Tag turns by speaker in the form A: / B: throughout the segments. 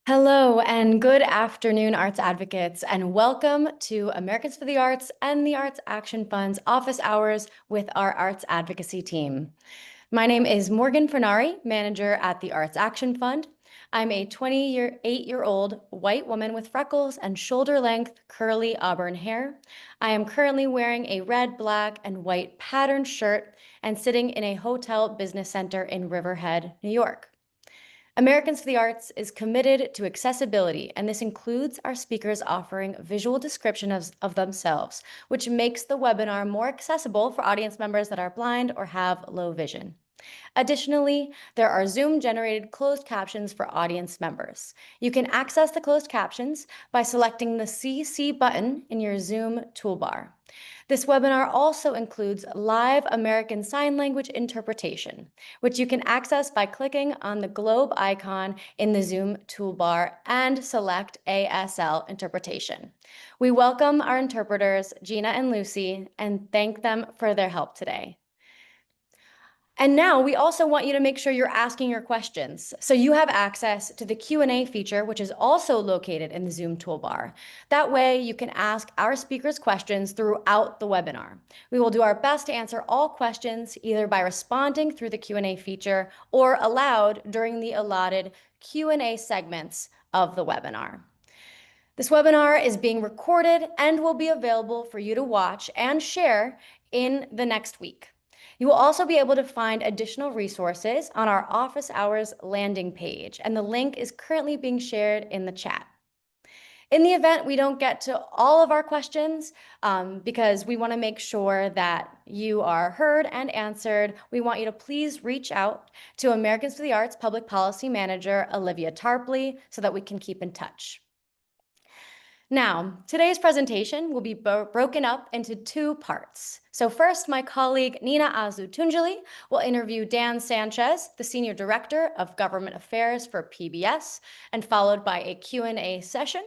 A: Hello and good afternoon, arts advocates, and welcome to Americans for the Arts and the Arts Action Fund's office hours with our arts advocacy team. My name is Morgan Fernari, manager at the Arts Action Fund. I'm a 28-year-old white woman with freckles and shoulder-length curly auburn hair. I am currently wearing a red, black, and white patterned shirt and sitting in a hotel business center in Riverhead, New York. Americans for the Arts is committed to accessibility, and this includes our speakers offering visual description of themselves, which makes the webinar more accessible for audience members that are blind or have low vision. Additionally, there are Zoom-generated closed captions for audience members. You can access the closed captions by selecting the CC button in your Zoom toolbar. This webinar also includes live American Sign Language interpretation, which you can access by clicking on the globe icon in the Zoom toolbar and select ASL interpretation. We welcome our interpreters, Gina and Lucy, and thank them for their help today. And now we also want you to make sure you're asking your questions. So you have access to the Q&A feature, which is also located in the Zoom toolbar. That way you can ask our speakers questions throughout the webinar. We will do our best to answer all questions either by responding through the Q&A feature or aloud during the allotted Q&A segments of the webinar. This webinar is being recorded and will be available for you to watch and share in the next week. You will also be able to find additional resources on our office hours landing page, and the link is currently being shared in the chat. In the event we don't get to all of our questions, because we want to make sure that you are heard and answered, we want you to please reach out to Americans for the Arts Public Policy Manager, Olivia Tarpley, so that we can keep in touch. Now, today's presentation will be broken up into two parts. So first, my colleague Nina Azu-Tunjali will interview Dan Sanchez, the Senior Director of Government Affairs for PBS, and followed by a Q&A session.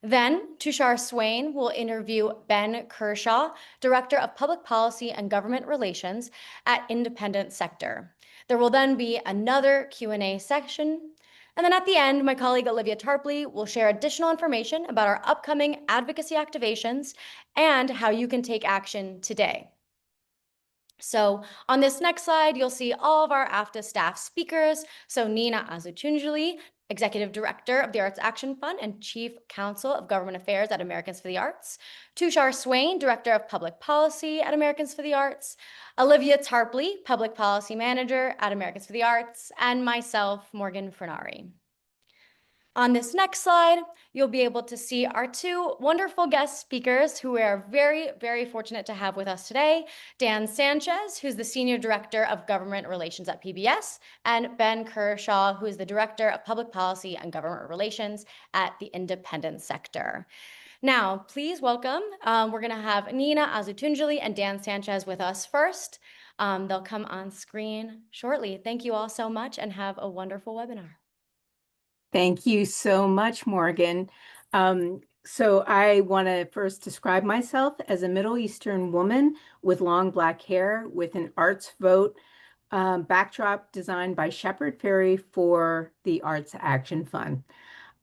A: Then, Tushar Swain will interview Ben Kershaw, Director of Public Policy and Government Relations at Independent Sector. There will then be another Q&A section. And then at the end, my colleague Olivia Tarpley will share additional information about our upcoming advocacy activations and how you can take action today. So on this next slide, you'll see all of our AFTA staff speakers. So Nina Azu-Tunjali, Executive Director of the Arts Action Fund and Chief Counsel of Government Affairs at Americans for the Arts. Tushar Swain, Director of Public Policy at Americans for the Arts. Olivia Tarpley, Public Policy Manager at Americans for the Arts. And myself, Morgan Fernari. On this next slide, you'll be able to see our two wonderful guest speakers who we are very, very fortunate to have with us today. Dan Sanchez, who's the Senior Director of Government Relations at PBS, and Ben Kershaw, who is the Director of Public Policy and Government Relations at the Independent Sector. Now, please welcome, we're gonna have Nina Azu-Tunjali and Dan Sanchez with us first. They'll come on screen shortly. Thank you all so much and have a wonderful webinar.
B: Thank you so much, Morgan. So I want to first describe myself as a Middle Eastern woman with long black hair with an Arts Vote backdrop designed by Shepard Fairey for the Arts Action Fund.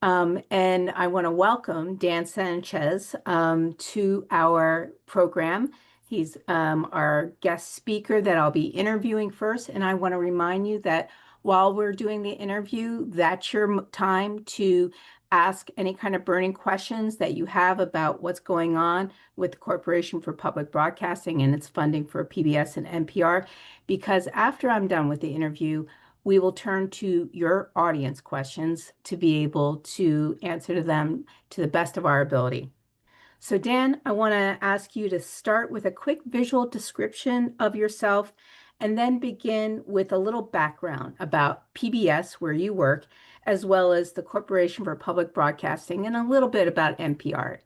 B: And I want to welcome Dan Sanchez to our program. He's our guest speaker that I'll be interviewing first. And I want to remind you that while we're doing the interview, that's your time to ask any kind of burning questions that you have about what's going on with the Corporation for Public Broadcasting and its funding for PBS and NPR. Because after I'm done with the interview, we will turn to your audience questions to be able to answer them to the best of our ability. So Dan, I want to ask you to start with a quick visual description of yourself and then begin with a little background about PBS, where you work, as well as the Corporation for Public Broadcasting, and a little bit about NPR.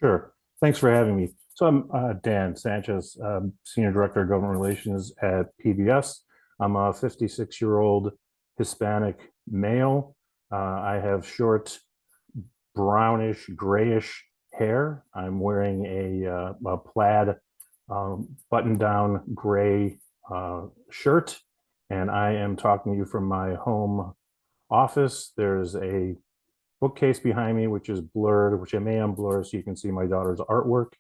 C: Sure. Thanks for having me. So I'm Dan Sanchez, Senior Director of Government Relations at PBS. I'm a 56-year-old Hispanic male. I have short, brownish, grayish hair. I'm wearing a plaid button-down gray shirt, and I am talking to you from my home office. There's a bookcase behind me, which is blurred, which I may unblur so you can see my daughter's artwork.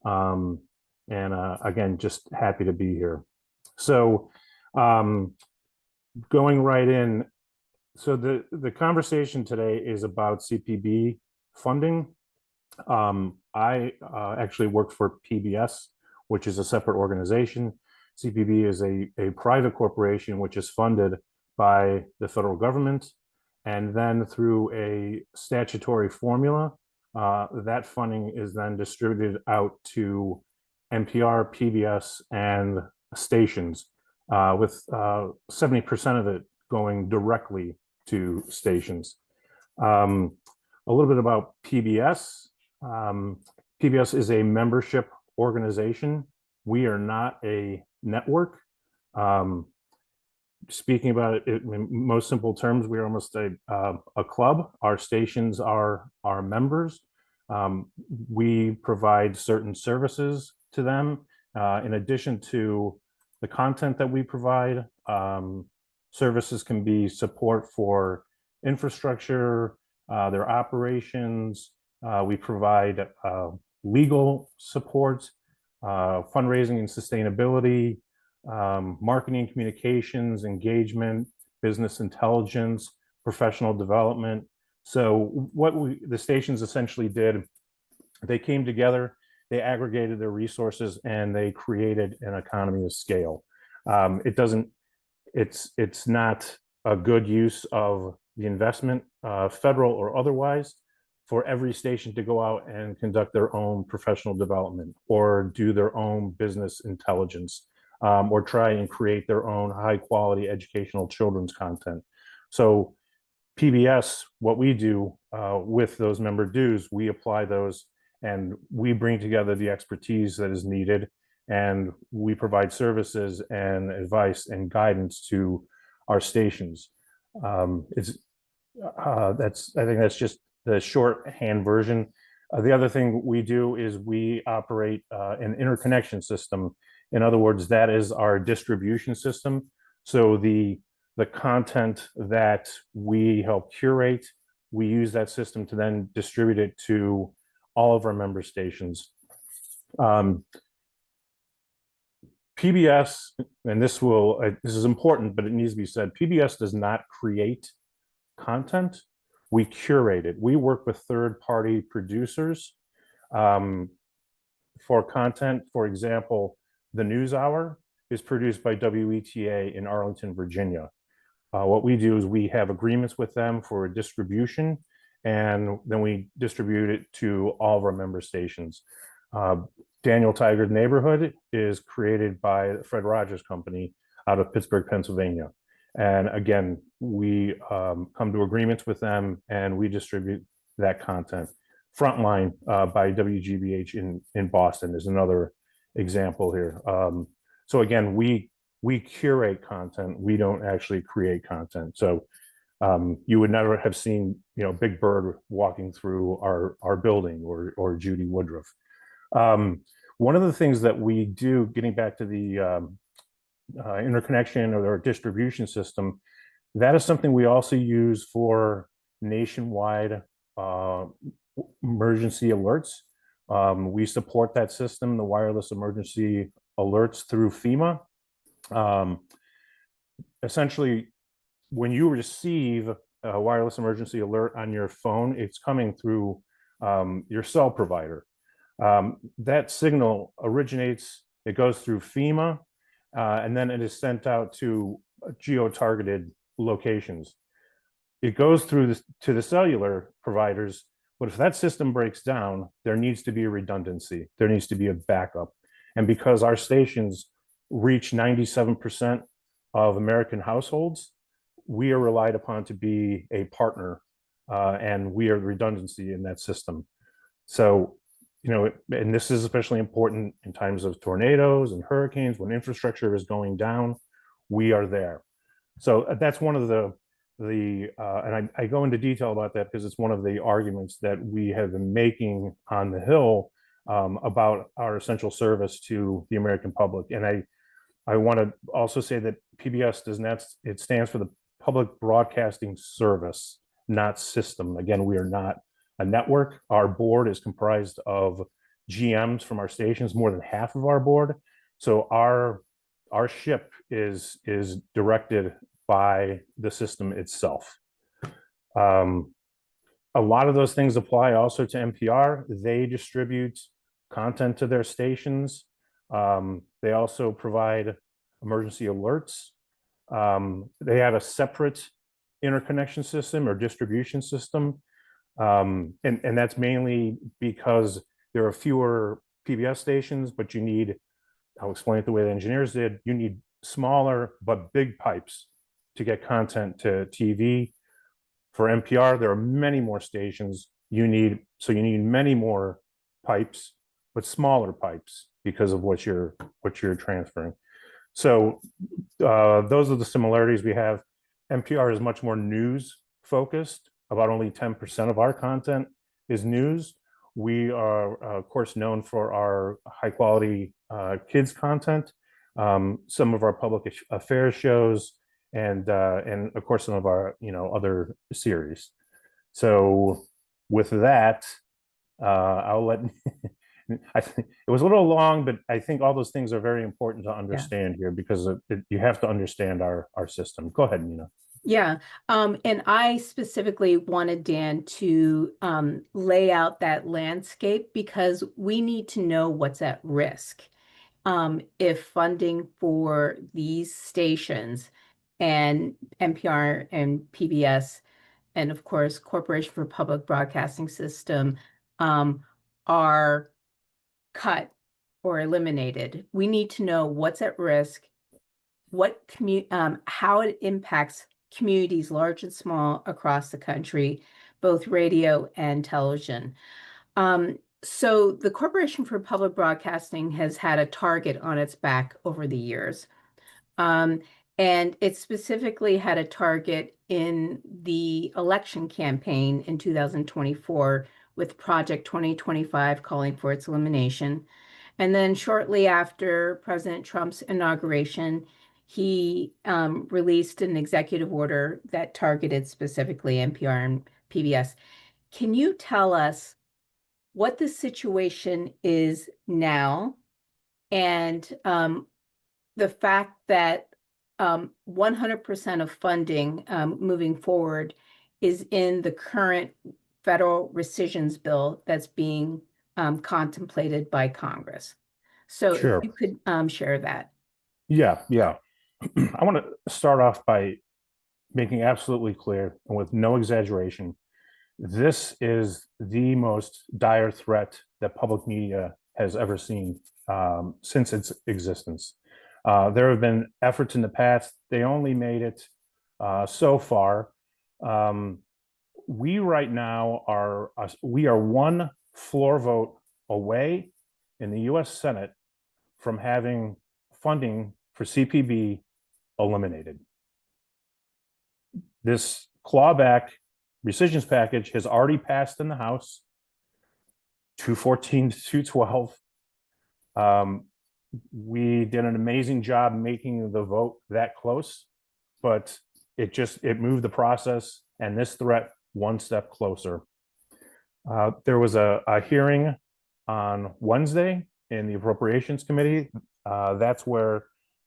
C: And again, just happy to be here. So going right in, so the conversation today is about CPB funding. I actually worked for PBS, which is a separate organization. CPB is a private corporation which is funded by the federal government. And then through a statutory formula, that funding is then distributed out to NPR, PBS, and stations, with 70% of it going directly to stations. A little bit about PBS. PBS is a membership organization. We are not a network. Speaking about it in most simple terms, we are almost a club. Our stations are our members. We provide certain services to them. In addition to the content that we provide, services can be support for infrastructure, their operations. We provide legal support, fundraising and sustainability, marketing, communications, engagement, business intelligence, professional development. So what the stations essentially did, they came together, they aggregated their resources, and they created an economy of scale. It's not a good use of the investment, federal or otherwise, for every station to go out and conduct their own professional development or do their own business intelligence, or try and create their own high quality educational children's content. So PBS, what we do with those member dues, we apply those and we bring together the expertise that is needed, and we provide services and advice and guidance to our stations. I think that's just the shorthand version. The other thing we do is we operate an interconnection system. In other words, that is our distribution system. So the content that we help curate, we use that system to then distribute it to all of our member stations. PBS, and this is important, but it needs to be said, PBS does not create content. We curate it. We work with third-party producers for content. For example, the NewsHour is produced by WETA in Arlington, Virginia. What we do is we have agreements with them for distribution, and then we distribute it to all of our member stations. Daniel Tiger's Neighborhood is created by the Fred Rogers Company out of Pittsburgh, Pennsylvania. And again, we come to agreements with them and we distribute that content. Frontline by WGBH in Boston is another example here. So again, we curate content. We don't actually create content. So you would never have seen, Big Bird walking through our building or Judy Woodruff. One of the things that we do, getting back to the interconnection or our distribution system, that is something we also use for nationwide emergency alerts. We support that system, the wireless emergency alerts through FEMA. Essentially, when you receive a wireless emergency alert on your phone, it's coming through your cell provider. That signal originates, it goes through FEMA, and then it is sent out to geo-targeted locations. It goes through to the cellular providers, but if that system breaks down, there needs to be a redundancy. There needs to be a backup. And because our stations reach 97% of American households, we are relied upon to be a partner, and we are the redundancy in that system. So, and this is especially important in times of tornadoes and hurricanes, when infrastructure is going down, we are there. So that's one of and I go into detail about that because it's one of the arguments that we have been making on the Hill about our essential service to the American public. And I want to also say that PBS does not, it stands for the Public Broadcasting Service. not system. Again, we are not a network. Our board is comprised of GMs from our stations, more than half of our board. So our ship is directed by the system itself. A lot of those things apply also to NPR. They distribute content to their stations. They also provide emergency alerts. They have a separate interconnection system or distribution system. And that's mainly because there are fewer PBS stations, but you need, I'll explain it the way the engineers did, you need smaller but big pipes to get content to TV. For NPR, there are many more stations. You need many more pipes, but smaller pipes because of what you're transferring. So those are the similarities we have. NPR is much more news focused. About only 10% of our content is news. We are, of course, known for our high quality kids content, some of our public affairs shows, and of course some of our other series. So with that, I'll let. I think it was a little long, but I think all those things are very important to understand here because you have to understand our system. Go ahead, Nina.
B: Yeah. And I specifically wanted Dan to lay out that landscape because we need to know what's at risk. If funding for these stations and NPR and PBS, and of course, Corporation for Public Broadcasting System are cut or eliminated, we need to know what's at risk, how it impacts communities large and small across the country, both radio and television. So the Corporation for Public Broadcasting has had a target on its back over the years. And it specifically had a target in the election campaign in 2024 with Project 2025 calling for its elimination. And then shortly after President Trump's inauguration, he released an executive order that targeted specifically NPR and PBS. Can you tell us what the situation is now and the fact that 100% of funding moving forward is in the current federal rescissions bill that's being contemplated by Congress? So
C: Sure.
B: if you could share that.
C: Yeah. I want to start off by making absolutely clear, and with no exaggeration, this is the most dire threat that public media has ever seen since its existence. There have been efforts in the past. They only made it so far. We right now are one floor vote away in the U.S. Senate from having funding for CPB eliminated. This clawback rescissions package has already passed in the House, 214 to 212. We did an amazing job making the vote that close, but it moved the process and this threat one step closer. There was a hearing on Wednesday in the Appropriations Committee. That's where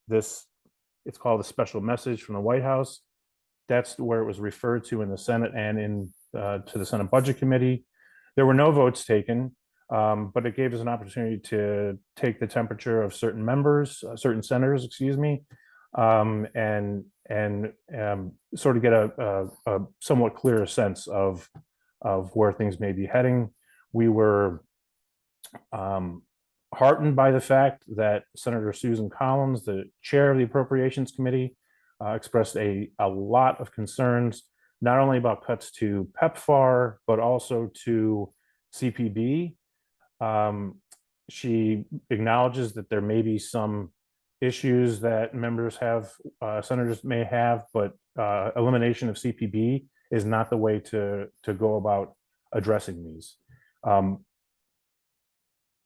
C: it's called a special message from the White House. That's where it was referred to in the Senate and to the Senate Budget Committee. There were no votes taken, but it gave us an opportunity to take the temperature of certain senators, excuse me, and sort of get a somewhat clearer sense of where things may be heading. We were heartened by the fact that Senator Susan Collins, the chair of the Appropriations Committee, expressed a lot of concerns, not only about cuts to PEPFAR, but also to CPB. She acknowledges that there may be some issues that senators may have, but elimination of CPB is not the way to go about addressing these.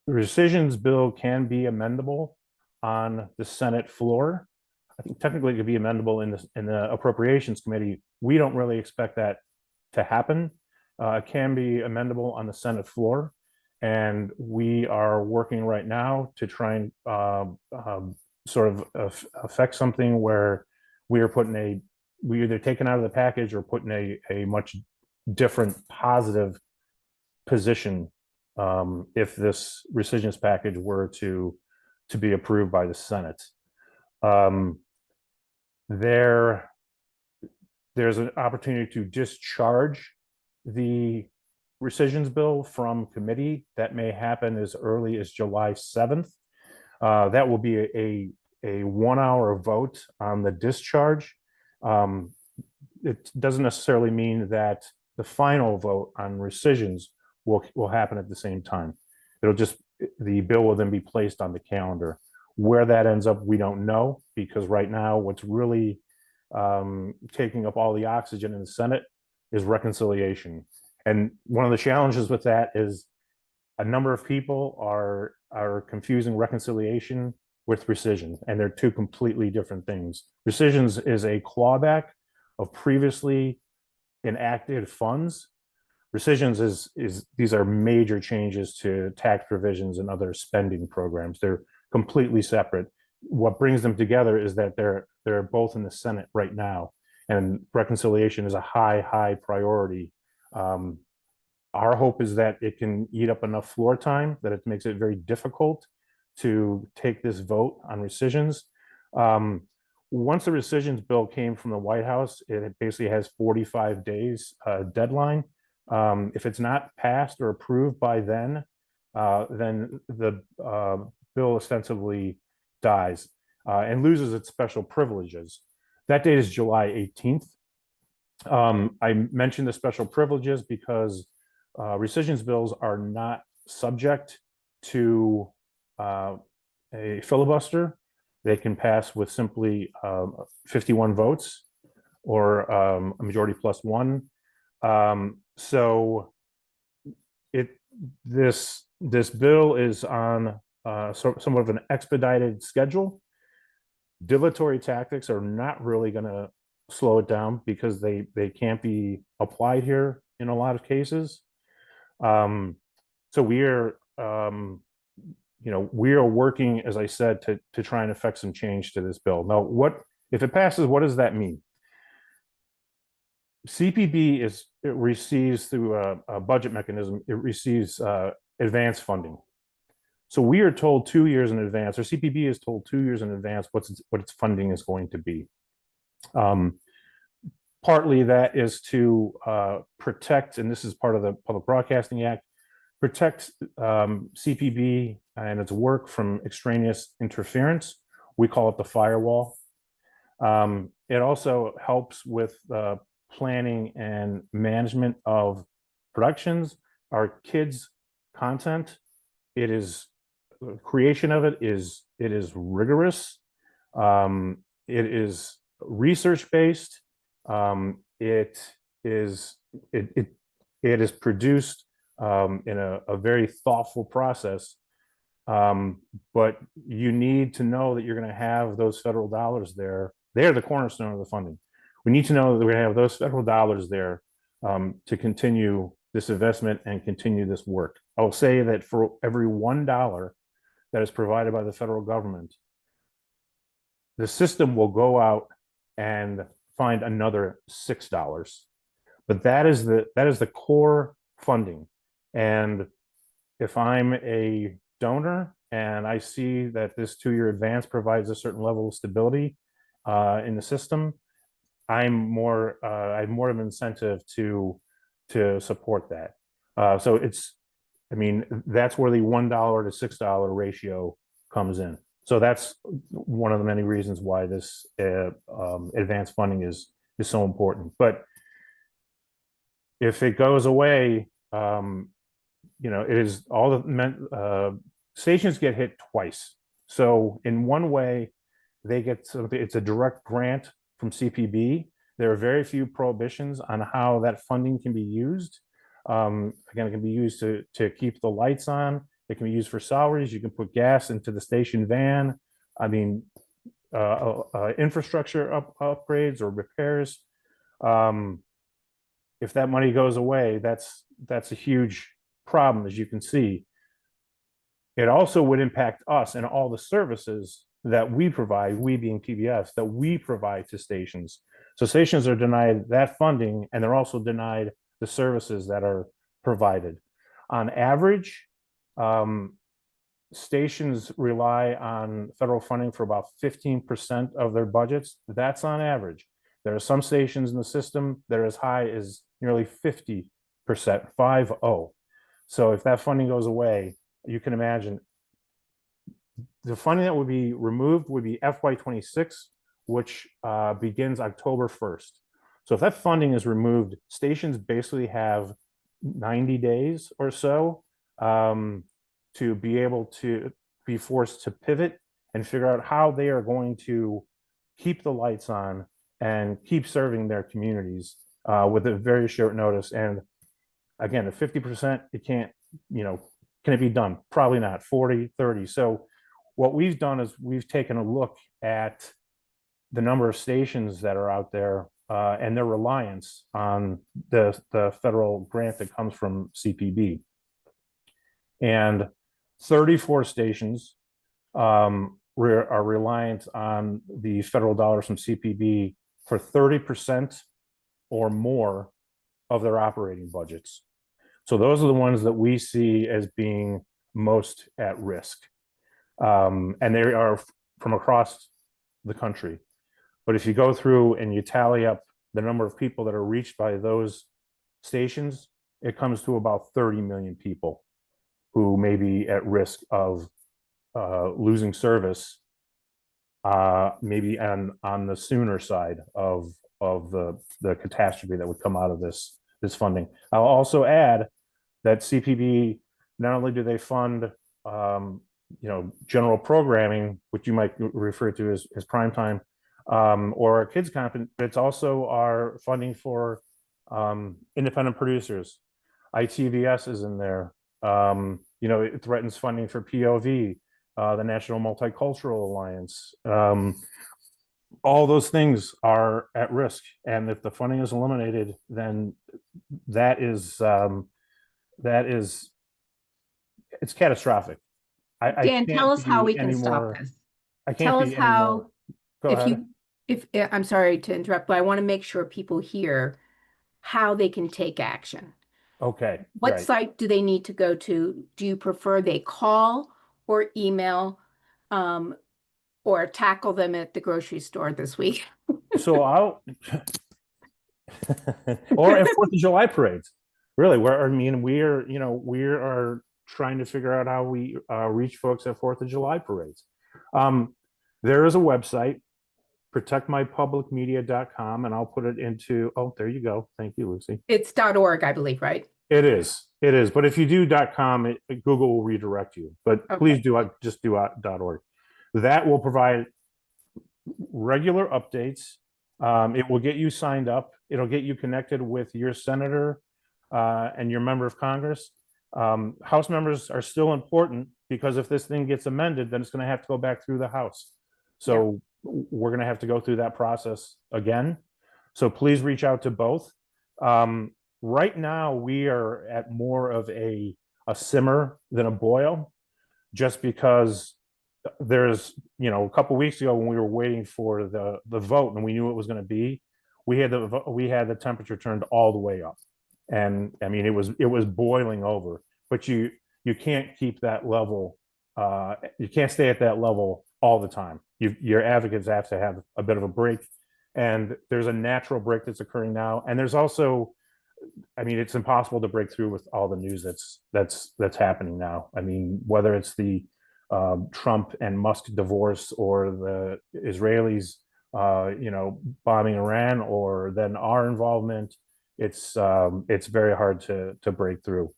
C: The rescissions bill can be amendable on the Senate floor. I think technically it could be amendable in the Appropriations Committee. We don't really expect that to happen. It can be amendable on the Senate floor. And we are working right now to try and sort of affect something where we are putting we either taking out of the package or putting a much different positive position if this rescissions package were to be approved by the Senate. There's an opportunity to discharge the rescissions bill from committee. That may happen as early as July 7th. That will be a 1 hour vote on the discharge. It doesn't necessarily mean that the final vote on rescissions will happen at the same time. The bill will then be placed on the calendar. Where that ends up, we don't know, because right now what's really taking up all the oxygen in the Senate is reconciliation. And one of the challenges with that is a number of people are confusing reconciliation with rescission, and they're two completely different things. Rescissions is a clawback of previously enacted funds. Rescissions is these are major changes to tax provisions and other spending programs. They're completely separate. What brings them together is that they're both in the Senate right now, and reconciliation is a high priority. Our hope is that it can eat up enough floor time that it makes it very difficult to take this vote on rescissions. Once the rescissions bill came from the White House, it basically has 45 days deadline. If it's not passed or approved by then the bill ostensibly dies and loses its special privileges. That date is July 18th. I mentioned the special privileges because rescissions bills are not subject to a filibuster. They can pass with simply 51 votes or a majority plus one. So this bill is on somewhat of an expedited schedule. Dilatory tactics are not really going to slow it down because they can't be applied here in a lot of cases. So we are we are working, as I said, to try and affect some change to this bill. Now, if it passes, what does that mean? CPB receives through a budget mechanism, it receives advance funding. So we are told 2 years in advance, or CPB is told 2 years in advance what its funding is going to be. Partly that is to protect, and this is part of the Public Broadcasting Act, protect CPB and its work from extraneous interference. We call it the firewall. It also helps with planning and management of productions. Our kids' content, creation of it is rigorous. It is research-based. It is produced in a very thoughtful process. But you need to know that you're going to have those federal dollars there. They're the cornerstone of the funding. We need to know that we're going to have those federal dollars there to continue this investment and continue this work. I will say that for every $1 that is provided by the federal government, the system will go out and find another $6. But that is the core funding. And if I'm a donor and I see that this 2-year advance provides a certain level of stability in the system, I have more of an incentive to support that. So that's where the $1 to $6 ratio comes in. So that's one of the many reasons why this advance funding is so important. But if it goes away, it is all the stations get hit twice. So in one way, they get something. It's a direct grant from CPB. There are very few prohibitions on how that funding can be used. Again, it can be used to keep the lights on. It can be used for salaries. You can put gas into the station van. Infrastructure upgrades or repairs. if that money goes away, that's a huge problem, as you can see. It also would impact us and all the services that we provide, we being PBS, that we provide to stations. So stations are denied that funding, and they're also denied the services that are provided. On average, stations rely on federal funding for about 15% of their budgets. That's on average. There are some stations in the system that are as high as nearly 50%, 50. So if that funding goes away, you can imagine the funding that would be removed would be FY26, which begins October 1st. So if that funding is removed, stations basically have 90 days or so to be able to be forced to pivot and figure out how they are going to keep the lights on and keep serving their communities with a very short notice. And again, at 50%, it can't, can it be done? Probably not. 40, 30. So what we've done is we've taken a look at the number of stations that are out there and their reliance on the federal grant that comes from CPB. And 34 stations are reliant on the federal dollars from CPB for 30% or more of their operating budgets. So those are the ones that we see as being most at risk. And they are from across the country. But if you go through and you tally up the number of people that are reached by those stations, it comes to about 30 million people who may be at risk of losing service, maybe on the sooner side of the catastrophe that would come out of this funding. I'll also add that CPB, not only do they fund general programming, which you might refer to as primetime, or kids content, but it's also our funding for independent producers. ITVS is in there. It threatens funding for POV, the National Multicultural Alliance. All those things are at risk, and if the funding is eliminated, then it's catastrophic.
B: Dan, tell us how we can stop this. Tell us how, I'm sorry to interrupt, but I want to make sure people hear how they can take action.
C: Okay.
B: What site do they need to go to? Do you prefer they call or email or tackle them at the grocery store this week?
C: So or at 4th of July parades, really, we are trying to figure out how we reach folks at 4th of July parades. There is a website, protectmypublicmedia.com, and I'll put it into, there you go. Thank you, Lucy.
B: It's .org, I believe, right?
C: It is. But if you do .com, Google will redirect you. But okay, please just do .org. That will provide regular updates. It will get you signed up. It'll get you connected with your senator and your member of Congress. House members are still important because if this thing gets amended, then it's going to have to go back through the House. So we're going to have to go through that process again. So please reach out to both. Right now, we are at more of a simmer than a boil, just because there's, a couple of weeks ago when we were waiting for the vote and we knew it was going to be, we had the temperature turned all the way up. And I mean, it was boiling over, but you can't keep that level. You can't stay at that level all the time. Your advocates have to have a bit of a break, and there's a natural break that's occurring now. And there's also, I mean, it's impossible to break through with all the news that's happening now. I mean, whether it's the Trump and Musk divorce or the Israelis, bombing Iran, or then our involvement, it's very hard to break through.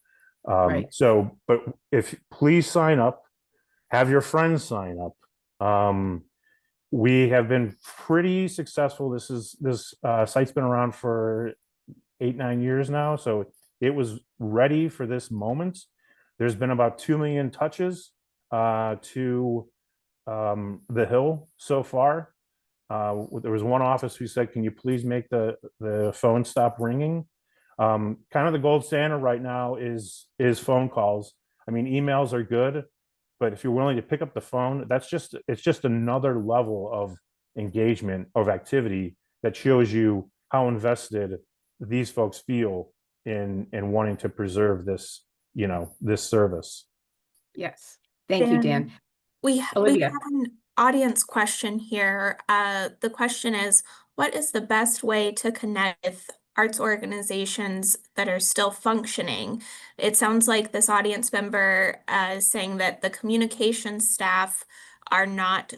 C: Right. So, but please sign up, have your friends sign up. We have been pretty successful. This site's been around for 8-9 years now, so it was ready for this moment. There's been about 2 million touches to the Hill so far. There was one office who said, "Can you please make the phone stop ringing?" Kind of the gold standard right now is phone calls. I mean, emails are good, but if you're willing to pick up the phone, it's just another level of engagement, of activity that shows you how invested these folks feel in wanting to preserve this, this service.
B: Yes. Thank you, Dan.
D: We
B: Olivia.
D: have an audience question here. The question is, what is the best way to connect with arts organizations that are still functioning? It sounds like this audience member is saying that the communications staff are not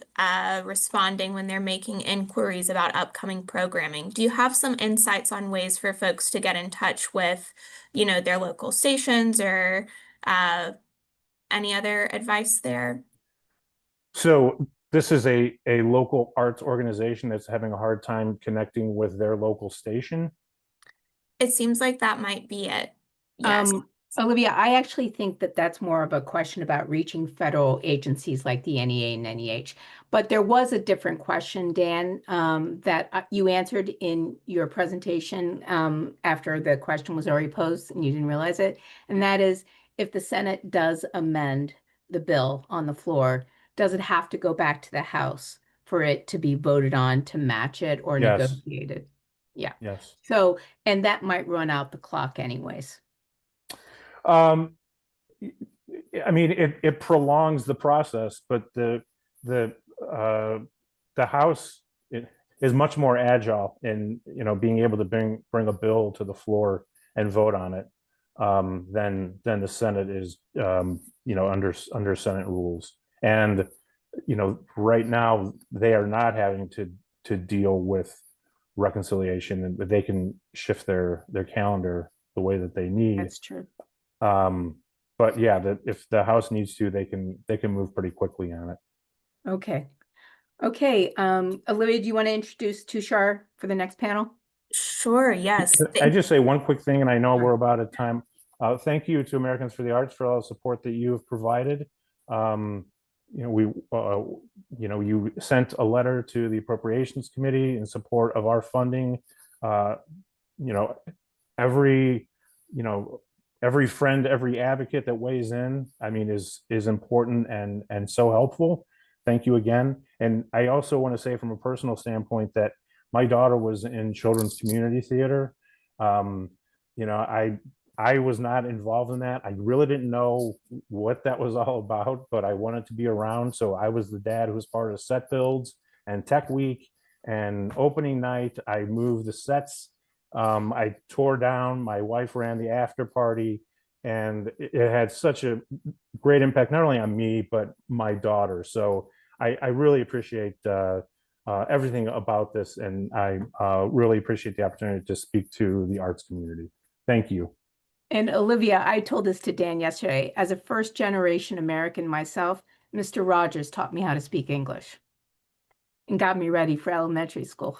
D: responding when they're making inquiries about upcoming programming. Do you have some insights on ways for folks to get in touch with, their local stations or any other advice there?
C: So this is a local arts organization that's having a hard time connecting with their local station.
D: It seems like that might be it. Yes.
B: Olivia, I actually think that that's more of a question about reaching federal agencies like the NEA and NEH. But there was a different question, Dan, that you answered in your presentation after the question was already posed and you didn't realize it. And that is, if the Senate does amend the bill on the floor, does it have to go back to the House for it to be voted on to match it or
C: Yes.
B: negotiated? Yeah.
C: Yes.
B: So, and that might run out the clock anyways.
C: I mean, it prolongs the process, but the House is much more agile in being able to bring a bill to the floor and vote on it than the Senate is under Senate rules. And right now they are not having to deal with reconciliation, and they can shift their calendar the way that they need.
B: That's true.
C: But yeah, if the House needs to, they can move pretty quickly on it.
B: Okay. Okay. Olivia, do you want to introduce Tushar for the next panel?
D: Sure, yes.
C: I just say one quick thing, and I know we're about at time. Thank you to Americans for the Arts for all the support that you have provided. You sent a letter to the Appropriations Committee in support of our funding. Every friend, every advocate that weighs in, I mean, is important and so helpful. Thank you again. And I also want to say from a personal standpoint that my daughter was in children's community theater. I was not involved in that. I really didn't know what that was all about, but I wanted to be around. So I was the dad who was part of set builds and tech week and opening night. I moved the sets. I tore down, my wife ran the after party, and it had such a great impact, not only on me, but my daughter. So I really appreciate everything about this. And I really appreciate the opportunity to speak to the arts community. Thank you.
B: And Olivia, I told this to Dan yesterday. As a first-generation American myself, Mr. Rogers taught me how to speak English and got me ready for elementary school.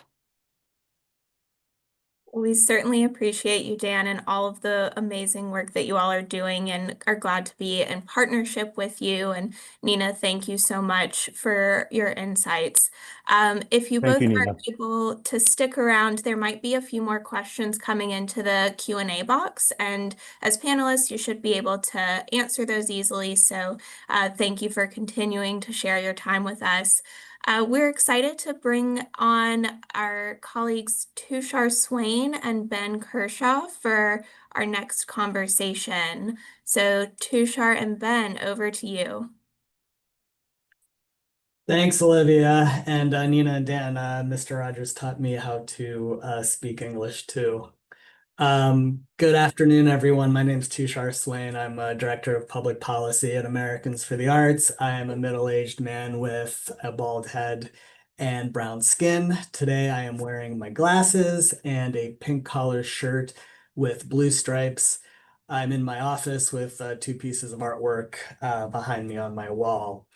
D: We certainly appreciate you, Dan, and all of the amazing work that you all are doing, and are glad to be in partnership with you. And Nina, thank you so much for your insights. If you both are able to stick around, there might be a few more questions coming into the Q&A box, and as panelists, you should be able to answer those easily. So thank you for continuing to share your time with us. We're excited to bring on our colleagues Tushar Swain and Ben Kershaw for our next conversation. So Tushar and Ben, over to you.
E: Thanks, Olivia. And Nina and Dan, Mr. Rogers taught me how to speak English too. Good afternoon, everyone. My name is Tushar Swain. I'm a Director of Public Policy at Americans for the Arts. I am a middle-aged man with a bald head and brown skin. Today, I am wearing my glasses and a pink collar shirt with blue stripes. I'm in my office with 2 pieces of artwork behind me on my wall.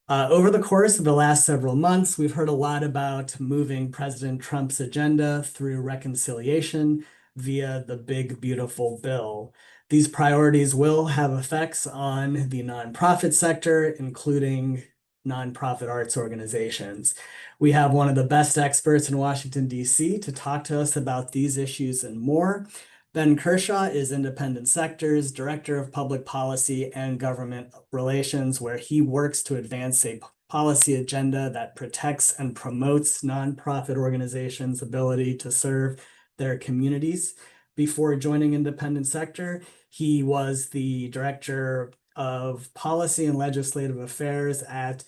E: Over the course of the last several months, we've heard a lot about moving President Trump's agenda through reconciliation via the Big Beautiful Bill. These priorities will have effects on the nonprofit sector, including nonprofit arts organizations. We have one of the best experts in Washington, D.C. to talk to us about these issues and more. Ben Kershaw is Independent Sector's Director of Public Policy and Government Relations, where he works to advance a policy agenda that protects and promotes nonprofit organizations' ability to serve their communities. Before joining Independent Sector, he was the Director of Policy and Legislative Affairs at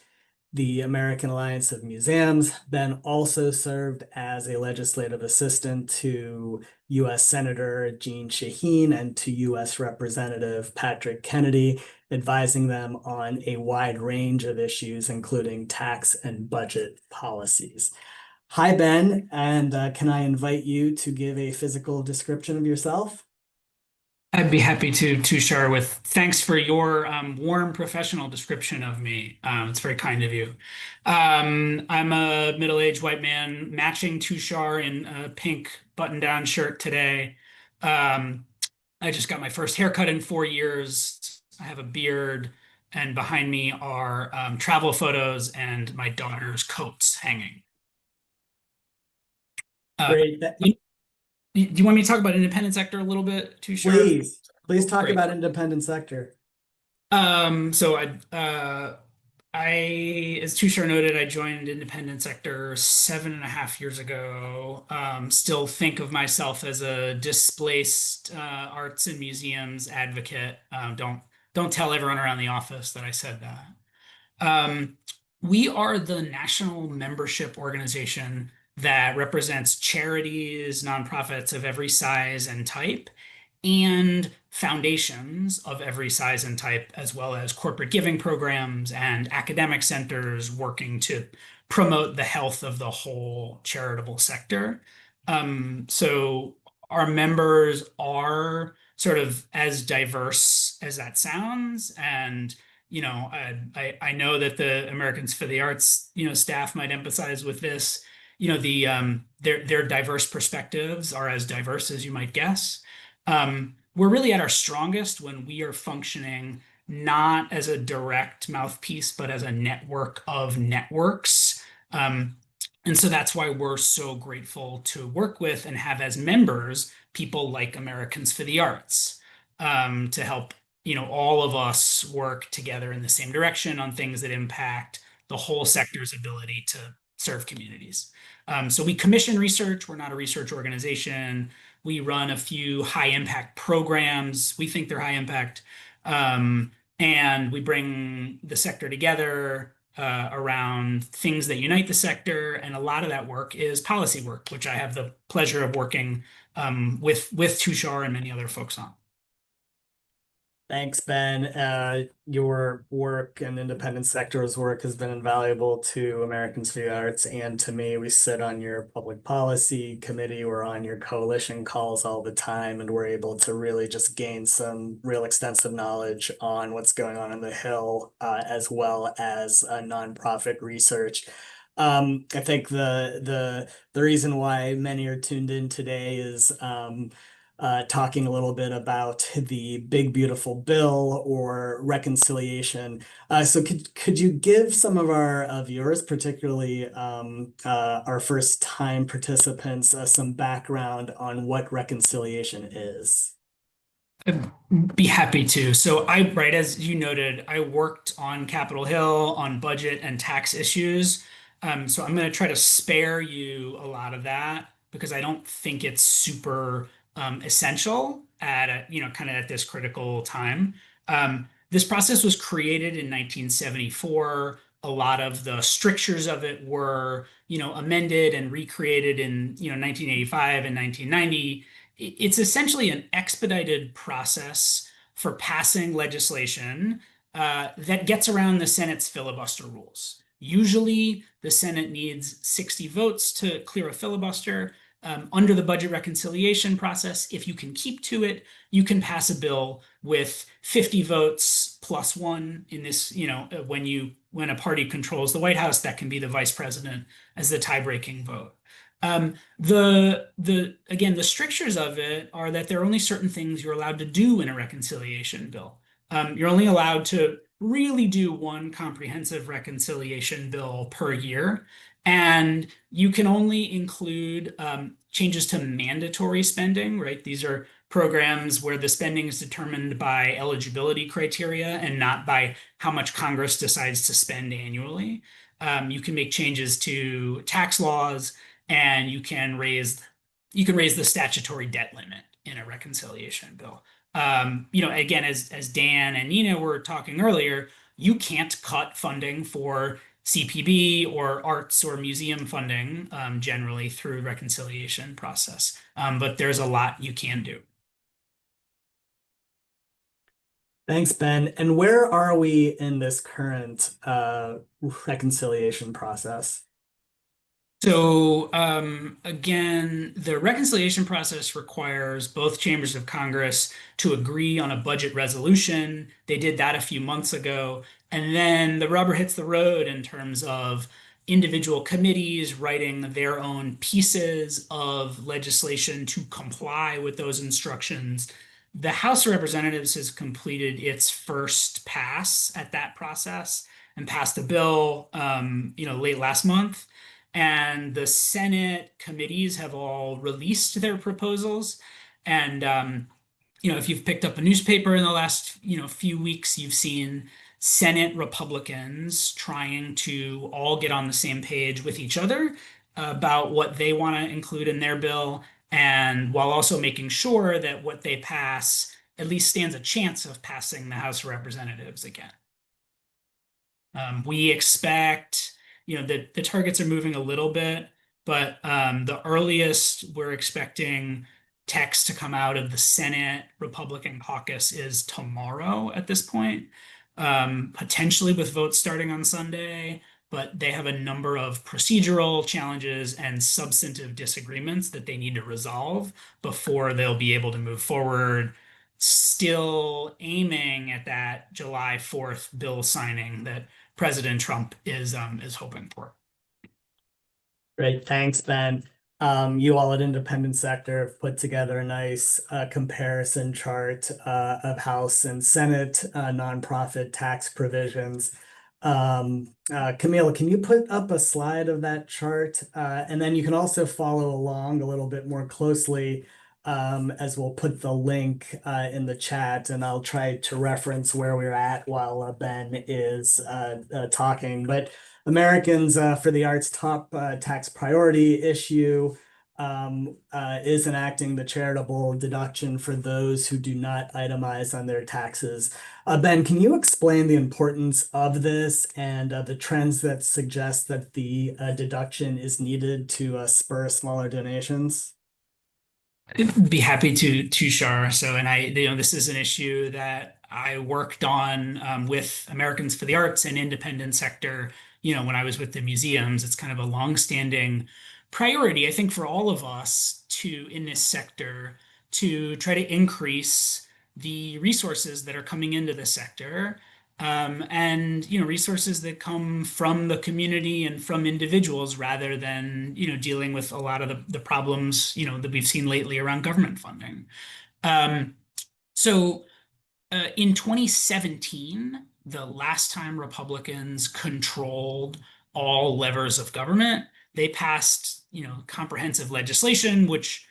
E: the American Alliance of Museums. Ben also served as a legislative assistant to U.S. Senator Jeanne Shaheen and to U.S. Representative Patrick Kennedy, advising them on a wide range of issues, including tax and budget policies. Hi, Ben, and can I invite you to give a physical description of yourself?
F: I'd be happy to, Tushar, with thanks for your warm professional description of me. It's very kind of you. I'm a middle-aged white man matching Tushar in a pink button-down shirt today. I just got my first haircut in 4 years. I have a beard, and behind me are travel photos and my daughter's coats hanging.
E: Great.
F: Do you want me to talk about independent sector a little bit, Tushar?
E: Please talk
F: Great.
E: about independent sector.
F: So as Tushar noted, I joined independent sector 7.5 years ago. Still think of myself as a displaced arts and museums advocate. Don't tell everyone around the office that I said that. We are the national membership organization that represents charities, nonprofits of every size and type, and foundations of every size and type, as well as corporate giving programs and academic centers working to promote the health of the whole charitable sector. So our members are sort of as diverse as that sounds, and I know that the Americans for the Arts staff might emphasize with this. Their diverse perspectives are as diverse as you might guess. We're really at our strongest when we are functioning not as a direct mouthpiece, but as a network of networks. And so that's why we're so grateful to work with and have as members people like Americans for the Arts, to help all of us work together in the same direction on things that impact the whole sector's ability to serve communities. So we commission research. We're not a research organization. We run a few high impact programs. We think they're high impact. And we bring the sector together around things that unite the sector. And a lot of that work is policy work, which I have the pleasure of working with Tushar and many other folks on.
E: Thanks, Ben. Your work and independent sector's work has been invaluable to Americans for the Arts and to me. We sit on your public policy committee. We're on your coalition calls all the time, and we're able to really just gain some real extensive knowledge on what's going on in the Hill, as well as nonprofit research. I think the reason why many are tuned in today is talking a little bit about the big beautiful bill or reconciliation. So could you give some of our viewers, particularly our first time participants, some background on what reconciliation is?
F: I'd be happy to. So right, as you noted, I worked on Capitol Hill on budget and tax issues. So I'm going to try to spare you a lot of that because I don't think it's super essential at kind of at this critical time. This process was created in 1974. A lot of the strictures of it were, amended and recreated in, 1985 and 1990. It's essentially an expedited process for passing legislation that gets around the Senate's filibuster rules. Usually, the Senate needs 60 votes to clear a filibuster. Under the budget reconciliation process, if you can keep to it, you can pass a bill with 50 votes plus one. In this, when a party controls the White House, that can be the vice president as the tie-breaking vote. Again, the strictures of it are that there are only certain things you're allowed to do in a reconciliation bill. You're only allowed to really do one comprehensive reconciliation bill per year. And you can only include changes to mandatory spending, right? These are programs where the spending is determined by eligibility criteria and not by how much Congress decides to spend annually. You can make changes to tax laws, and you can raise the statutory debt limit in a reconciliation bill. Again, as Dan and Nina were talking earlier, you can't cut funding for CPB or arts or museum funding generally through reconciliation process. But there's a lot you can do.
E: Thanks, Ben. And where are we in this current reconciliation process?
F: So again, the reconciliation process requires both chambers of Congress to agree on a budget resolution. They did that a few months ago. And then the rubber hits the road in terms of individual committees writing their own pieces of legislation to comply with those instructions. The House of Representatives has completed its first pass at that process and passed a bill, late last month. And the Senate committees have all released their proposals. And if you've picked up a newspaper in the last few weeks, you've seen Senate Republicans trying to all get on the same page with each other about what they want to include in their bill, and while also making sure that what they pass at least stands a chance of passing the House of Representatives again. We expect, the targets are moving a little bit, but the earliest we're expecting text to come out of the Senate Republican caucus is tomorrow at this point, potentially with votes starting on Sunday, but they have a number of procedural challenges and substantive disagreements that they need to resolve before they'll be able to move forward, still aiming at that July 4th bill signing that President Trump is hoping for.
E: Great, thanks, Ben. You all at Independent Sector have put together a nice comparison chart of House and Senate nonprofit tax provisions. Camille, can you put up a slide of that chart? And then you can also follow along a little bit more closely as we'll put the link in the chat, and I'll try to reference where we're at while Ben is talking. But Americans for the Arts top tax priority issue is enacting the charitable deduction for those who do not itemize on their taxes. Ben, can you explain the importance of this and the trends that suggest that the deduction is needed to spur smaller donations?
F: I'd be happy to, Tushar. So, and this is an issue that I worked on with Americans for the Arts and Independent Sector. When I was with the museums, it's kind of a longstanding priority, I think, for all of us in this sector to try to increase the resources that are coming into the sector. And resources that come from the community and from individuals rather than dealing with a lot of the problems that we've seen lately around government funding. So in 2017, the last time Republicans controlled all levers of government, they passed comprehensive legislation which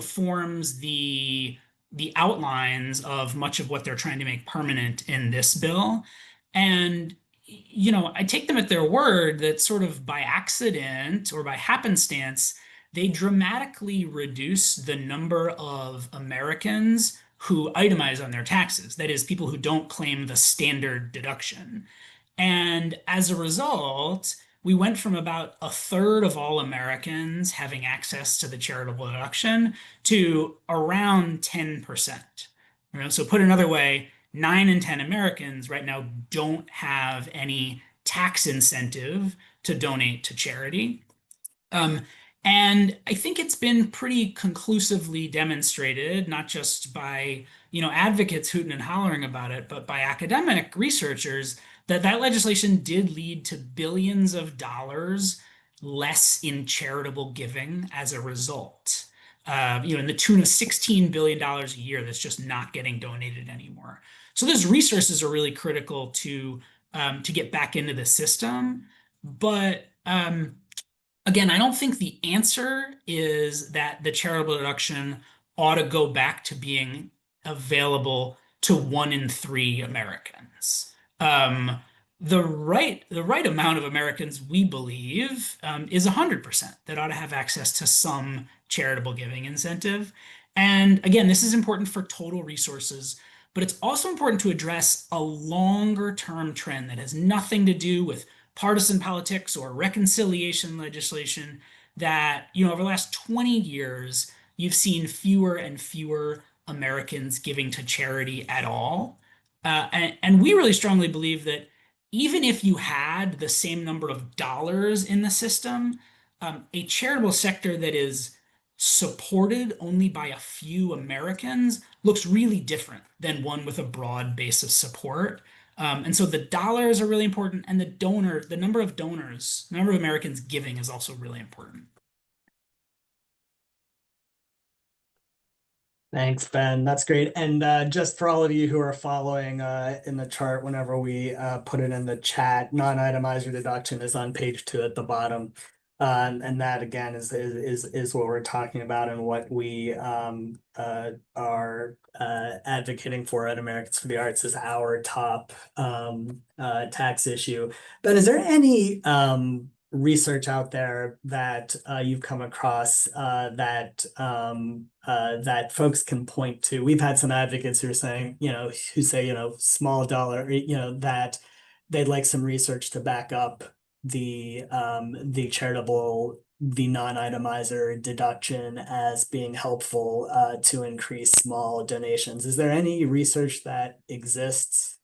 F: forms the outlines of much of what they're trying to make permanent in this bill. And I take them at their word that sort of by accident or by happenstance, they dramatically reduce the number of Americans who itemize on their taxes. That is, people who don't claim the standard deduction. And as a result, we went from about a third of all Americans having access to the charitable deduction to around 10%. So put another way, 9 in 10 Americans right now don't have any tax incentive to donate to charity. And I think it's been pretty conclusively demonstrated, not just by advocates hooting and hollering about it, but by academic researchers, that legislation did lead to billions of dollars less in charitable giving as a result. In the tune of $16 billion a year that's just not getting donated anymore. So those resources are really critical to get back into the system. But again, I don't think the answer is that the charitable deduction ought to go back to being available to 1 in 3 Americans. The right amount of Americans, we believe, is 100% that ought to have access to some charitable giving incentive. And again, this is important for total resources, but it's also important to address a longer term trend that has nothing to do with partisan politics or reconciliation legislation. That, over the last 20 years, you've seen fewer and fewer Americans giving to charity at all. And we really strongly believe that even if you had the same number of dollars in the system, a charitable sector that is supported only by a few Americans looks really different than one with a broad base of support. And so the dollars are really important, and the number of donors, the number of Americans giving is also really important.
E: Thanks, Ben. That's great. And just for all of you who are following in the chart, whenever we put it in the chat, non-itemizer deduction is on page 2 at the bottom. And that again is what we're talking about and what we are advocating for at Americans for the Arts is our top tax issue. Ben, is there any research out there that you've come across that that folks can point to? We've had some advocates who are saying, who say, small dollar, that they'd like some research to back up the non-itemizer deduction as being helpful to increase small donations. Is there any research that exists?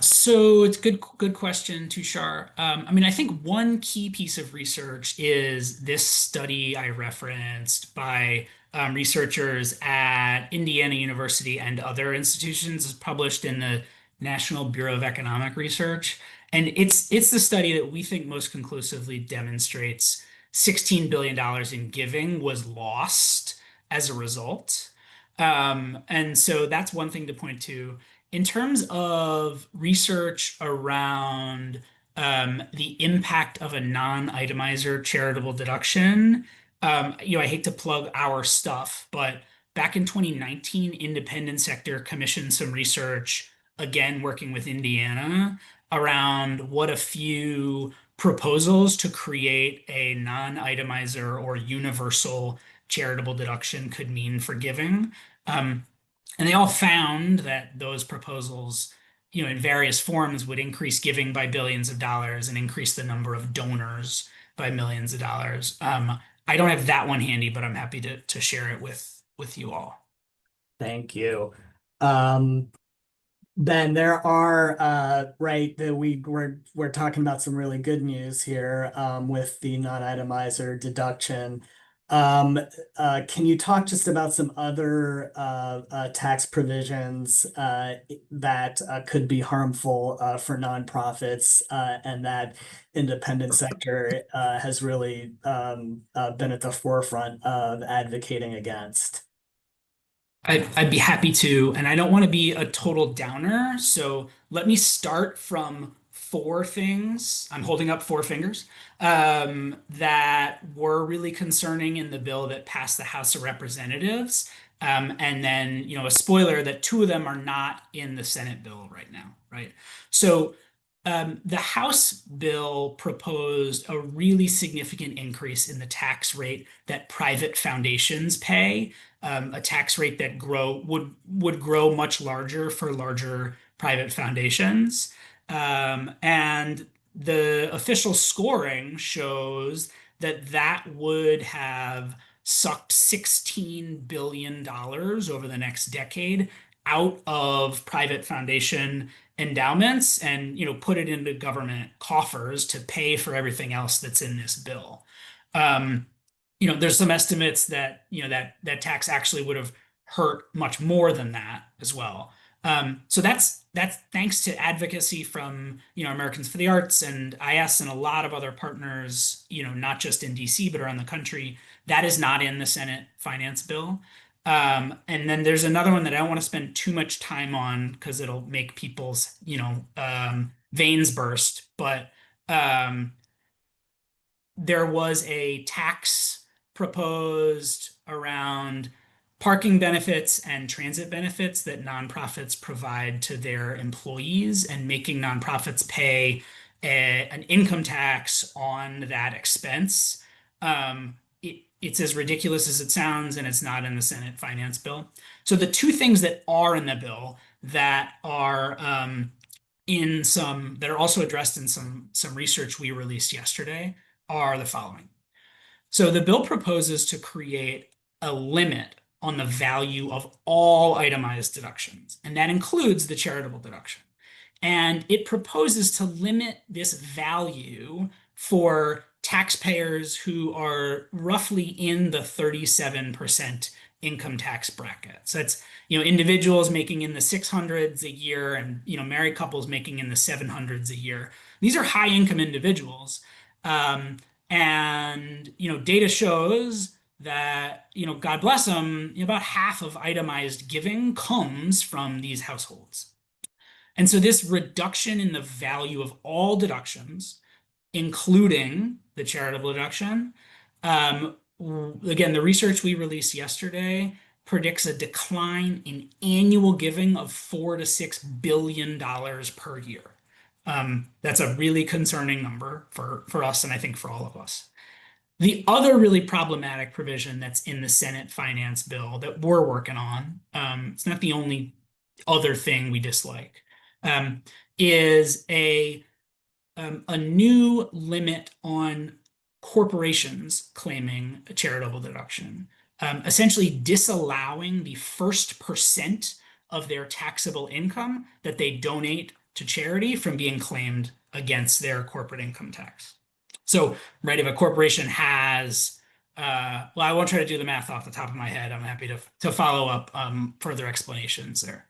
F: So it's good question, Tushar. I think one key piece of research is this study I referenced by researchers at Indiana University and other institutions, published in the National Bureau of Economic Research. And it's the study that we think most conclusively demonstrates $16 billion in giving was lost as a result. And so that's one thing to point to. In terms of research around the impact of a non-itemizer charitable deduction, I hate to plug our stuff, but back in 2019, Independent Sector commissioned some research, again working with Indiana, around what a few proposals to create a non-itemizer or universal charitable deduction could mean for giving. And they all found that those proposals, in various forms, would increase giving by billions of dollars and increase the number of donors by millions of dollars. I don't have that one handy, but I'm happy to share it with you all.
E: Thank you. Ben, there are right that we're talking about some really good news here with the non-itemizer deduction. Can you talk just about some other tax provisions that could be harmful for nonprofits and that independent sector has really been at the forefront of advocating against?
F: I'd be happy to, and I don't want to be a total downer, so let me start from 4 things. I'm holding up 4 fingers that were really concerning in the bill that passed the House of Representatives. And then, a spoiler that 2 of them are not in the Senate bill right now, right? So the House bill proposed a really significant increase in the tax rate that private foundations pay, a tax rate that would grow much larger for larger private foundations. And the official scoring shows that would have sucked $16 billion over the next decade out of private foundation endowments and put it into government coffers to pay for everything else that's in this bill. There's some estimates that that tax actually would have hurt much more than that as well. So that's thanks to advocacy from Americans for the Arts and IS and a lot of other partners, not just in DC but around the country. That is not in the Senate finance bill. And then there's another one that I don't want to spend too much time on because it'll make people's veins burst. But there was a tax proposed around parking benefits and transit benefits that nonprofits provide to their employees and making nonprofits pay an income tax on that expense. It's as ridiculous as it sounds, and it's not in the Senate finance bill. So the two things that are in the bill that are that are also addressed in some research we released yesterday are the following. So the bill proposes to create a limit on the value of all itemized deductions, and that includes the charitable deduction. And it proposes to limit this value for taxpayers who are roughly in the 37% income tax bracket. So it's, individuals making in the 600s a year and, married couples making in the 700s a year. These are high income individuals. And, data shows that, God bless them, about half of itemized giving comes from these households. And so this reduction in the value of all deductions, including the charitable deduction, again, the research we released yesterday predicts a decline in annual giving of $4 to $6 billion per year. That's a really concerning number for us, and I think for all of us. The other really problematic provision that's in the Senate finance bill that we're working on, it's not the only other thing we dislike, is a new limit on corporations claiming a charitable deduction, essentially disallowing the first percent of their taxable income that they donate to charity from being claimed against their corporate income tax. So, right, if a corporation has, well, I won't try to do the math off the top of my head. I'm happy to follow up further explanations there.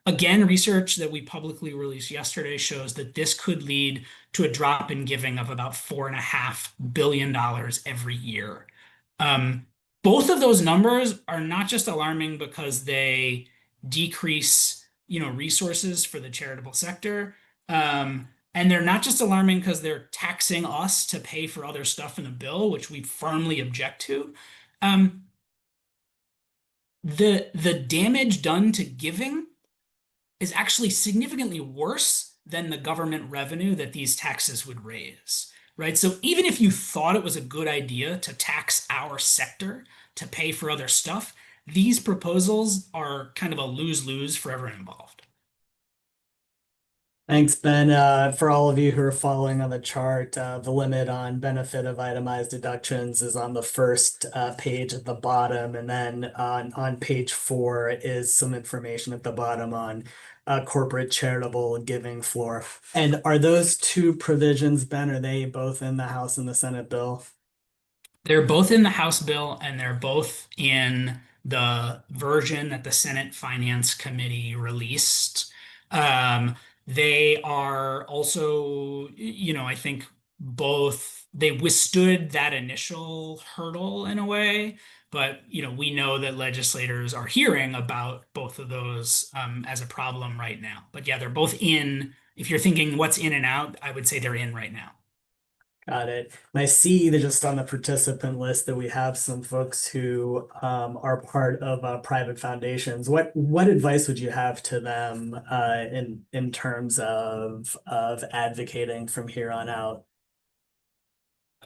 F: Again, research that we publicly released yesterday shows that this could lead to a drop in giving of about $4.5 billion every year. Both of those numbers are not just alarming because they decrease, resources for the charitable sector. And they're not just alarming because they're taxing us to pay for other stuff in the bill, which we firmly object to. The damage done to giving is actually significantly worse than the government revenue that these taxes would raise, right? So even if you thought it was a good idea to tax our sector to pay for other stuff, these proposals are kind of a lose-lose for everyone involved.
E: Thanks, Ben. For all of you who are following on the chart, the limit on benefit of itemized deductions is on the first page at the bottom, and then on page 4 is some information at the bottom on corporate charitable giving floor. And are those two provisions, Ben, are they both in the House and the Senate bill?
F: They're both in the House bill, and they're both in the version that the Senate Finance Committee released. They are also, I think they withstood that initial hurdle in a way, but we know that legislators are hearing about both of those as a problem right now. But yeah, they're both in. If you're thinking what's in and out, I would say they're in right now.
E: Got it. And I see that just on the participant list that we have some folks who are part of private foundations. What advice would you have to them in terms of advocating from here on out?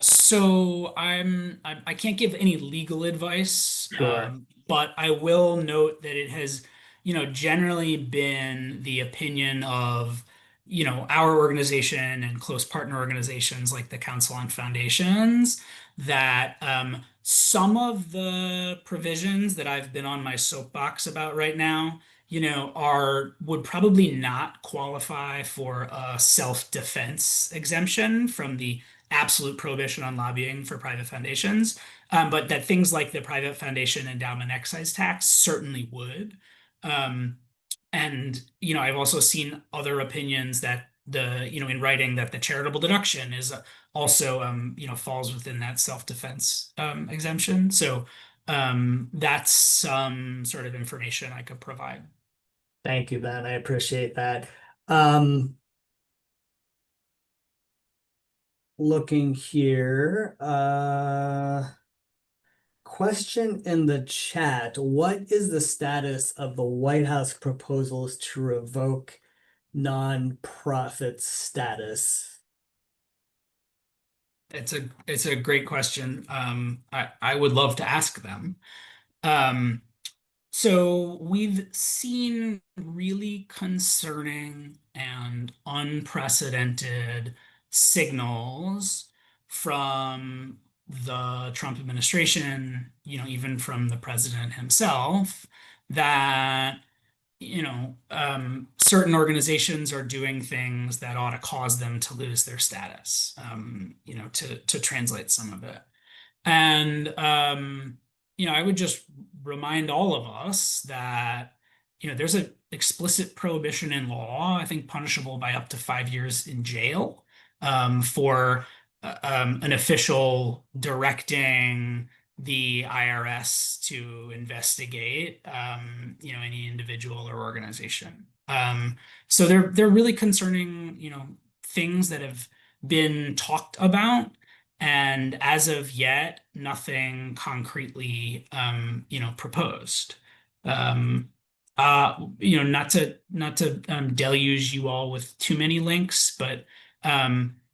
F: So I can't give any legal advice,
E: Sure.
F: but I will note that it has, generally been the opinion of, our organization and close partner organizations like the Council on Foundations that some of the provisions that I've been on my soapbox about right now, would probably not qualify for a self-defense exemption from the absolute prohibition on lobbying for private foundations, but that things like the private foundation endowment excise tax certainly would. And I've also seen other opinions that in writing that the charitable deduction is also falls within that self-defense exemption. So that's some sort of information I could provide.
E: Thank you, Ben. I appreciate that. Looking here, question in the chat. What is the status of the White House proposals to revoke nonprofit status?
F: It's a great question. I would love to ask them. So we've seen really concerning and unprecedented signals from the Trump administration, even from the president himself, that certain organizations are doing things that ought to cause them to lose their status, to translate some of it. And I would just remind all of us that there's an explicit prohibition in law, I think punishable by up to 5 years in jail, for an official directing the IRS to investigate any individual or organization. So they're really concerning things that have been talked about. And as of yet, nothing concretely, proposed. Not to deluge you all with too many links, but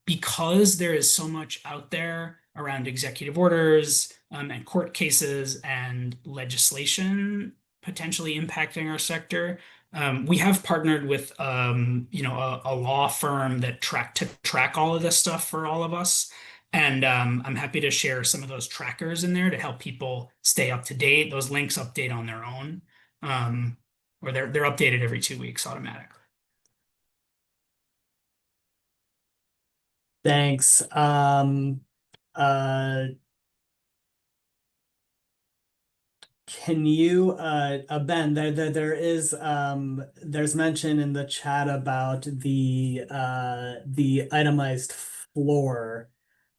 F: because there is so much out there around executive orders and court cases and legislation potentially impacting our sector, we have partnered with a law firm that track all of this stuff for all of us. And I'm happy to share some of those trackers in there to help people stay up to date. Those links update on their own, or they're updated every 2 weeks automatically.
E: Thanks. Can you, Ben, there's mention in the chat about the itemized floor.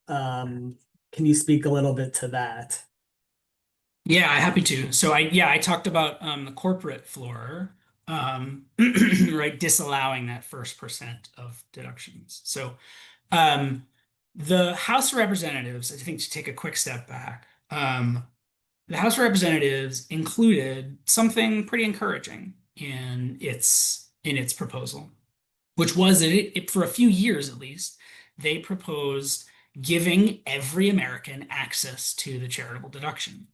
E: Can you speak a little bit to that?
F: Yeah, happy to. So I talked about the corporate floor, right, disallowing that 1% of deductions. So the House of Representatives, I think, to take a quick step back, the House of Representatives included something pretty encouraging in its proposal, which was that it for a few years at least, they proposed giving every American access to the charitable deduction.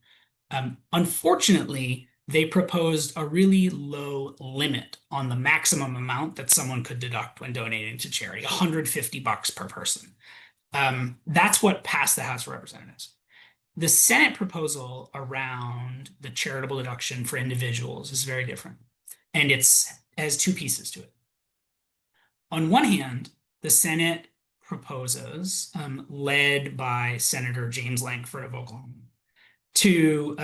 F: Unfortunately, they proposed a really low limit on the maximum amount that someone could deduct when donating to charity, $150 per person. That's what passed the House of Representatives. The Senate proposal around the charitable deduction for individuals is very different, and it has two pieces to it. On one hand, the Senate proposes, led by Senator James Lankford of Oklahoma, to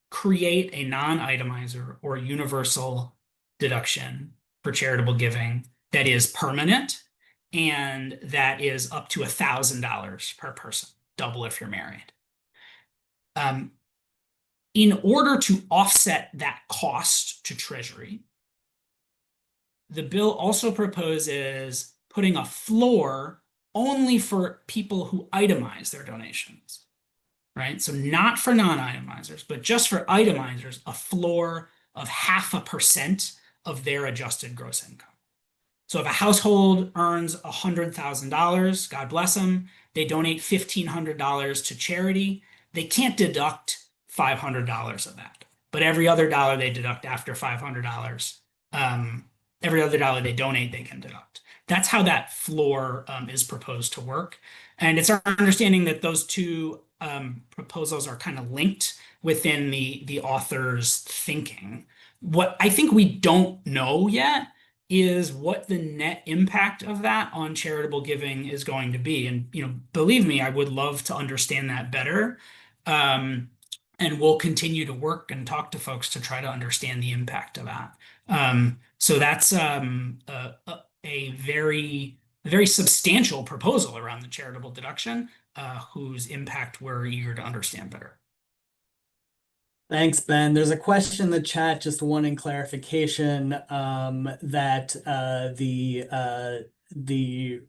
F: create a non-itemizer or universal deduction for charitable giving that is permanent and that is up to $1,000 per person, double if you're married. In order to offset that cost to Treasury, the bill also proposes putting a floor only for people who itemize their donations, right? So not for non-itemizers, but just for itemizers, a floor of 0.5% of their adjusted gross income. So if a household earns $100,000, God bless them, they donate $1,500 to charity, they can't deduct $500 of that. But every other dollar they deduct after $500, every other dollar they donate, they can deduct. That's how that floor is proposed to work. And it's our understanding that those two proposals are kind of linked within the author's thinking. What I think we don't know yet is what the net impact of that on charitable giving is going to be. And believe me, I would love to understand that better. And we'll continue to work and talk to folks to try to understand the impact of that. So that's a very substantial proposal around the charitable deduction, whose impact we're eager to understand better.
E: Thanks, Ben. There's a question in the chat just wanting clarification that the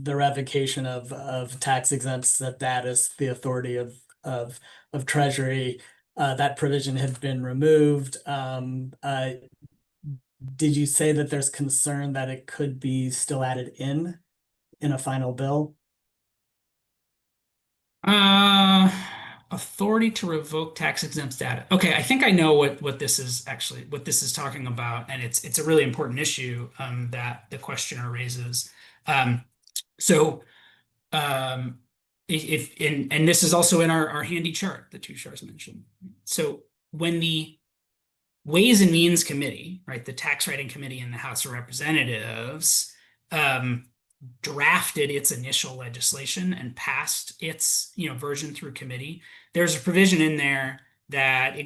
E: revocation of tax exempt status, the authority of of Treasury, that provision had been removed. Did you say that there's concern that it could be still added in a final bill?
F: Authority to revoke tax exempt status. Okay, I think I know what this is talking about, and it's a really important issue that the questioner raises. Um, so if and this is also in our handy chart that Tushar's mentioned. So when the Ways and Means Committee, right, the tax writing committee in the House of Representatives, drafted its initial legislation and passed its version through committee, there's a provision in there that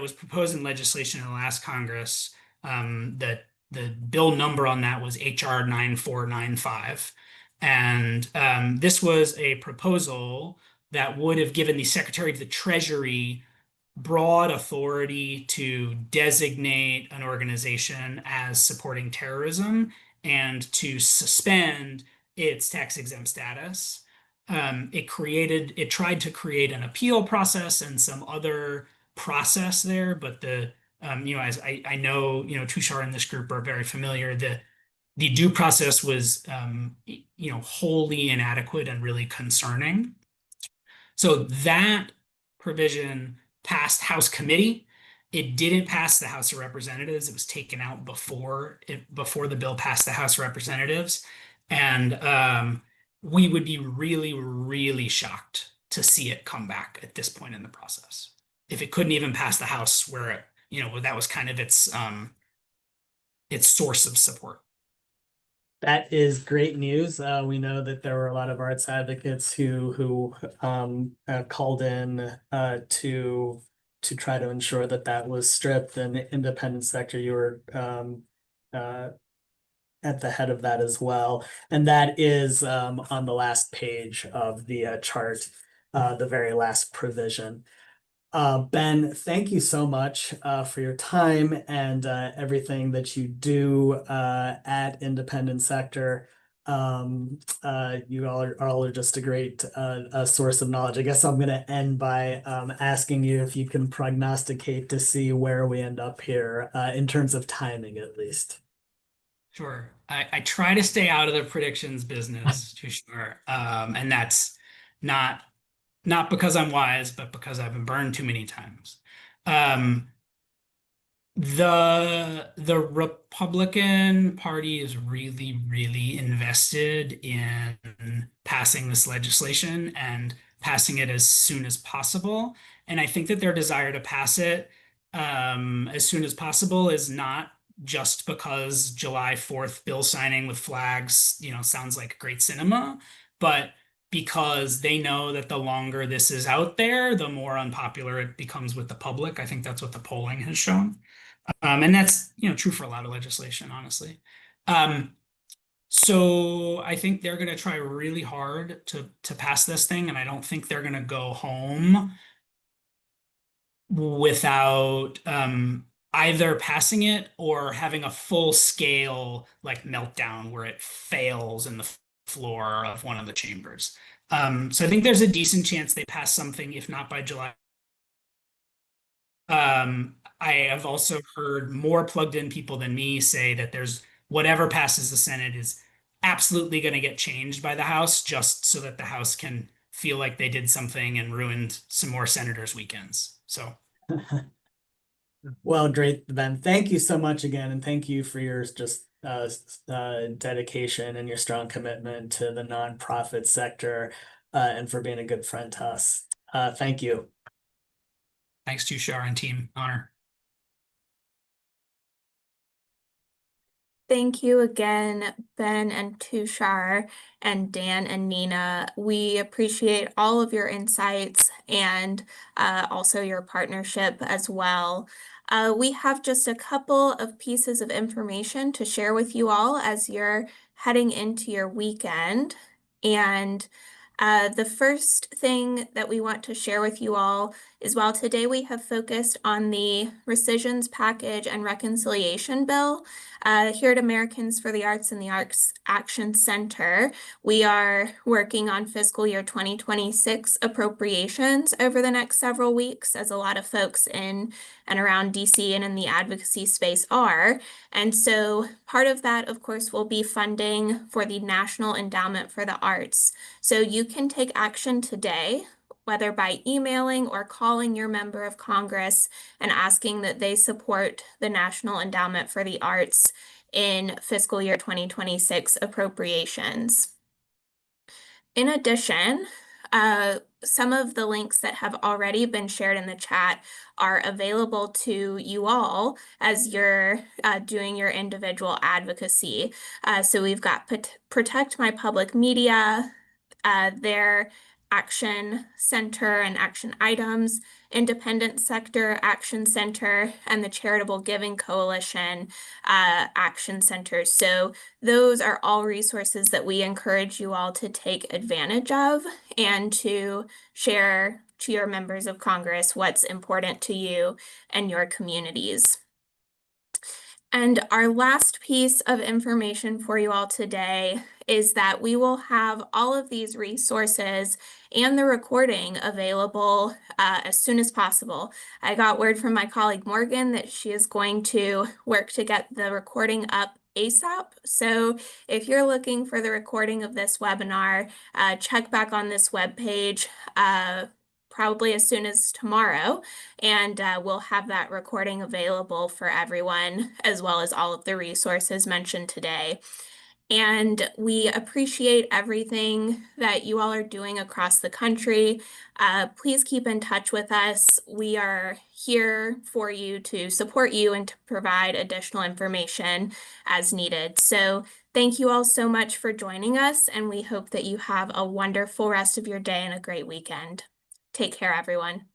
F: was proposed in legislation in the last Congress. That the bill number on that was HR 9495. And this was a proposal that would have given the Secretary of the Treasury broad authority to designate an organization as supporting terrorism and to suspend its tax exempt status. It tried to create an appeal process and some other process there, but as I know, Tushar and this group are very familiar. The due process was, wholly inadequate and really concerning. So that provision passed House committee. It didn't pass the House of Representatives. It was taken out before the bill passed the House of Representatives. And we would be really, really shocked to see it come back at this point in the process. If it couldn't even pass the House where that was kind of its source of support.
E: That is great news. We know that there were a lot of arts advocates who called in to try to ensure that was stripped. And the independent sector, you were at the head of that as well. And that is on the last page of the chart, the very last provision. Ben, thank you so much for your time and everything that you do at Independent Sector. You all are just a great source of knowledge. I guess I'm going to end by asking you if you can prognosticate to see where we end up here in terms of timing, at least.
F: Sure. I try to stay out of the predictions business, too sure. And that's not because I'm wise, but because I've been burned too many times. The Republican Party is really, really invested in passing this legislation and passing it as soon as possible. And I think that their desire to pass it as soon as possible is not just because July 4th bill signing with flags, sounds like great cinema, but because they know that the longer this is out there, the more unpopular it becomes with the public. I think that's what the polling has shown. And that's, true for a lot of legislation, honestly. So I think they're going to try really hard to pass this thing, and I don't think they're going to go home without either passing it or having a full scale meltdown where it fails in the floor of one of the chambers. So I think there's a decent chance they pass something, if not by July. I have also heard more plugged in people than me say that there's whatever passes the Senate is absolutely going to get changed by the House just so that the House can feel like they did something and ruined some more senators' weekends. So.
E: Well, great, Ben. Thank you so much again, and thank you for your just dedication and your strong commitment to the nonprofit sector, and for being a good friend to us. Thank you.
F: Thanks, Tushar and team. Honor.
D: Thank you again, Ben and Tushar and Dan and Nina. We appreciate all of your insights and also your partnership as well. We have just a couple of pieces of information to share with you all as you're heading into your weekend. And the first thing that we want to share with you all is while today we have focused on the rescissions package and reconciliation bill, here at Americans for the Arts and the Arts Action Center, we are working on fiscal year 2026 appropriations over the next several weeks, as a lot of folks in and around DC and in the advocacy space are. And so part of that, of course, will be funding for the National Endowment for the Arts. So you can take action today, whether by emailing or calling your member of Congress and asking that they support the National Endowment for the Arts in fiscal year 2026 appropriations. In addition, some of the links that have already been shared in the chat are available to you all as you're doing your individual advocacy. So we've got Protect My Public Media, their Action Center and Action Items, Independent Sector Action Center, and the Charitable Giving Coalition Action Center. So those are all resources that we encourage you all to take advantage of and to share to your members of Congress what's important to you and your communities. And our last piece of information for you all today is that we will have all of these resources and the recording available as soon as possible. I got word from my colleague Morgan that she is going to work to get the recording up ASAP. So if you're looking for the recording of this webinar, check back on this webpage probably as soon as tomorrow, and we'll have that recording available for everyone, as well as all of the resources mentioned today. And we appreciate everything that you all are doing across the country. Please keep in touch with us. We are here for you to support you and to provide additional information as needed. So thank you all so much for joining us, and we hope that you have a wonderful rest of your day and a great weekend. Take care, everyone.